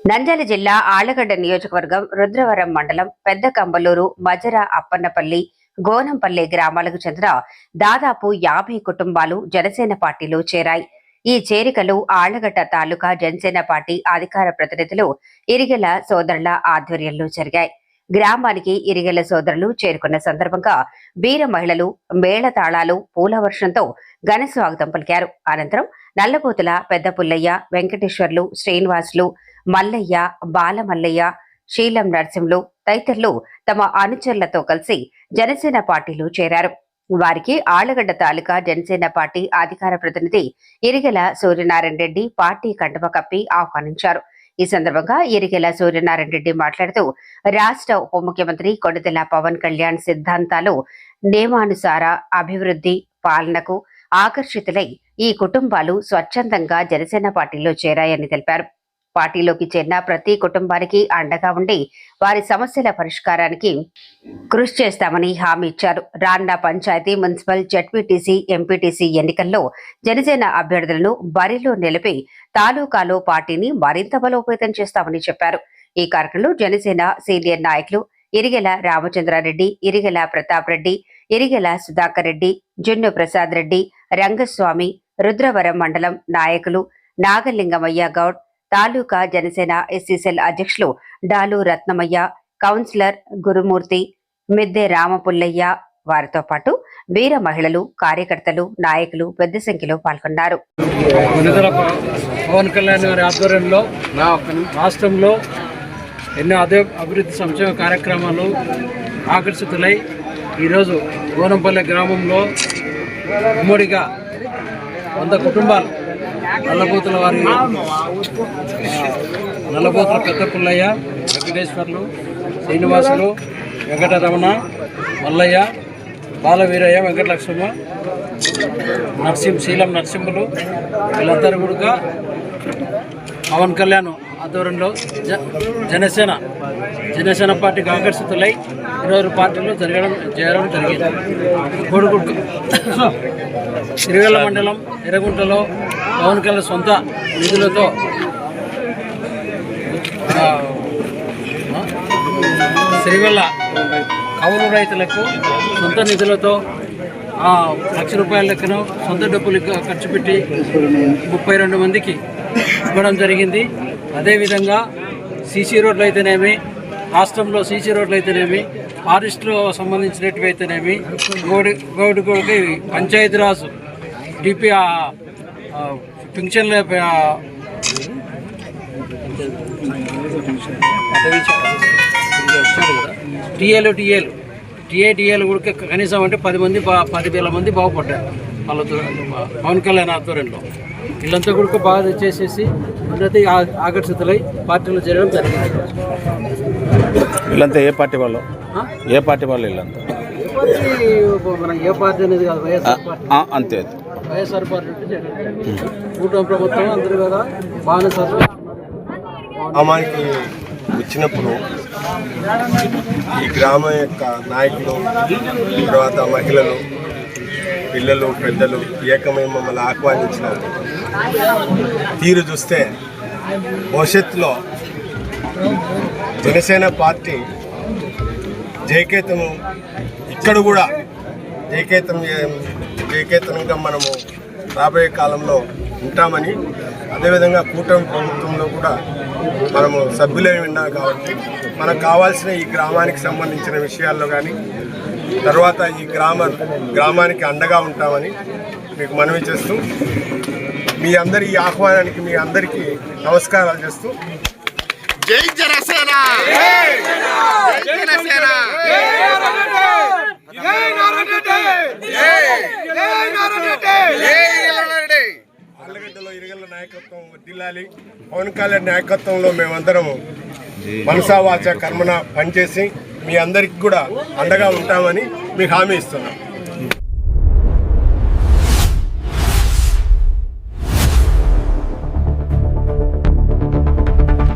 నంద్యాల జిల్లా ఆళ్లగడ్డ నియోజకవర్గం రుద్రవరం మండలం పెద్ద కంబలూరు మజర అప్పన్నపల్లి గోనంపల్లి గ్రామాలకు చెందిన దాదాపు 50 కుటుంబాలు జనసేన పార్టీలో చేరాయి. ఈ చేరికలు ఆళ్లగడ్డ తాలూకా జనసేన పార్టీ అధికార ప్రతినిధులు ఇరిగెల సోదరుల ఆధ్వర్యంలో జరిగాయి. గ్రామానికి ఇరిగెల సోదరులు చేరుకున్న సందర్భంగా వీర మహిళలు మేళతాళాలు పూల వర్షంతో ఘన స్వాగతం పలికారు. అనంతరం నల్లబోతుల పెద్ద పుల్లయ్య, వెంకటేశ్వర్లు, శ్రీనివాసులు, మల్లయ్య, బాలమల్లయ్య, శీలం నరసింహులు తదితరులు తమ అనుచరులతో కలిసి జనసేన పార్టీలో చేరారు. వారికి ఆళ్లగడ్డ తాలూకా జనసేన పార్టీ అధికార ప్రతినిధి ఇరిగెల సూర్యనారాయణ రెడ్డి పార్టీ కండువ కప్పి ఆహ్వానించారు. ఈ సందర్భంగా ఇరిగెల సూర్యనారాయణ రెడ్డి మాట్లాడుతూ రాష్ట్ర ఉప ముఖ్యమంత్రి కొణిదెల పవన్ కళ్యాణ్ సిద్ధాంతాలు నియమానుసార అభివృద్ధి పాలనకు ఆకర్షితులై ఈ కుటుంబాలు స్వచ్ఛందంగా జనసేన పార్టీలో చేరాయని తెలిపారు. పార్టీలోకి చేరిన ప్రతి కుటుంబానికి అండగా ఉండి వారి సమస్యల పరిష్కారానికి కృషి చేస్తామని హామీ ఇచ్చారు. రానున్న పంచాయతీ, మున్సిపల్, జెడ్పీటీసీ, ఎంపీటీసీ ఎన్నికల్లో జనసేన అభ్యర్థులను బరిలో నిలిపి తాలూకాలో పార్టీని మరింత బలోపేతం చేస్తామని చెప్పారు. ఈ కార్యక్రమంలో జనసేన సీనియర్ నాయకులు ఇరిగెల రామచంద్రారెడ్డి, ఇరిగెల ప్రతాప్ రెడ్డి, ఇరిగెల సుధాకర్ రెడ్డి, జున్ను ప్రసాద్ రెడ్డి, రంగస్వామి, రుద్రవరం మండలం నాయకులు నాగలింగమయ్య గౌడ్, తాలూకా జనసేన ఎస్సీసెల్ అధ్యక్షులు డాలు రత్నమయ్య, కౌన్సిలర్ గురుమూర్తి, మిద్దె రామపుల్లయ్య, వారితో పాటు వీర మహిళలు, కార్యకర్తలు, నాయకులు పెద్ద సంఖ్యలో పాల్గొన్నారు. పవన్ కళ్యాణ్ గారి ఆధ్వర్యంలో రాష్ట్రంలో ఎన్నో అభివృద్ధి సంక్షేమ కార్యక్రమాలు ఆకర్షితులై ఈరోజు గోనంపల్లి గ్రామంలో ఉమ్మడిగా 100 కుటుంబాలు నల్లబోతుల పెద్ద పుల్లయ్య, వెంకటేశ్వర్లు, శ్రీనివాసులు, వెంకటరమణ, మల్లయ్య, బాలవీరయ్య, వెంకటలక్ష్మ, శీలం నరసింహులు వీళ్ళందరూ కూడా పవన్ కళ్యాణ్ ఆధ్వర్యంలో జనసేన పార్టీకి ఆకర్షితులై ఈరోజు పార్టీలో చేరడం జరిగింది. ఇరిగెల మండలం ఎర్రగుంటలో పవన్ కళ్యాణ్ సొంత నిధులతో సిరివెల్ల కౌలు రైతులకు సొంత నిధులతో 1,00,000 రూపాయల లెక్కన సొంత డబ్బులు ఖర్చు పెట్టి 32 మందికి ఇవ్వడం జరిగింది. అదేవిధంగా సీసీ రోడ్లు అయితేనేమి, రాష్ట్రంలో సీసీ రోడ్లు అయితేనేమి, ఫారెస్ట్లో సంబంధించినవి అయితేనేమి, గోడికి పంచాయతీరాజ్ డిపి పింఛన్ల టీఏలు కూడా కనీసం అంటే 10,000 మంది బాగుపడ్డారు వాళ్ళతో పవన్ కళ్యాణ్ ఆధ్వర్యంలో. వీళ్ళంతా కూడా బాగా చేసేసి అందరికీ ఆకర్షితులై పార్టీలో చేరడం జరిగింది. వీళ్ళంతా ఏ పార్టీ వాళ్ళు వీళ్ళంతా ఏ పార్టీ అనేది కాదు, వైఎస్ఆర్ పార్టీ. అంతే, వైఎస్ఆర్ పార్టీ కూటమి ప్రభుత్వం అందరూ కదా బాగా అమ్మాయికి వచ్చినప్పుడు ఈ గ్రామం యొక్క నాయకులు, తర్వాత మహిళలు, పిల్లలు, పెద్దలు ఏకమై మమ్మల్ని ఆహ్వానించిన తీరు చూస్తే భవిష్యత్తులో జనసేన పార్టీ జయకేతనం ఇక్కడ కూడా జయకేతనంగా మనము రాబోయే కాలంలో ఉంటామని, అదేవిధంగా కూటమి ప్రభుత్వంలో కూడా మనము సభ్యులై ఉన్నాం కాబట్టి మనకు కావాల్సిన ఈ గ్రామానికి సంబంధించిన విషయాల్లో కానీ తర్వాత ఈ గ్రామానికి అండగా ఉంటామని మీకు మనవి చేస్తూ మీ అందరి ఈ ఆహ్వానానికి మీ అందరికీ నమస్కారాలు చేస్తూ జై జనసేన, జై జనసేన, ఆళ్లగడ్డలో ఇరిగెల నాయకత్వం వర్ధిల్లాలి. పవన్ కళ్యాణ్ నాయకత్వంలో మేమందరము మనసా వాచ కర్మన పనిచేసి మీ అందరికి కూడా అండగా ఉంటామని మీకు హామీ ఇస్తున్నాం.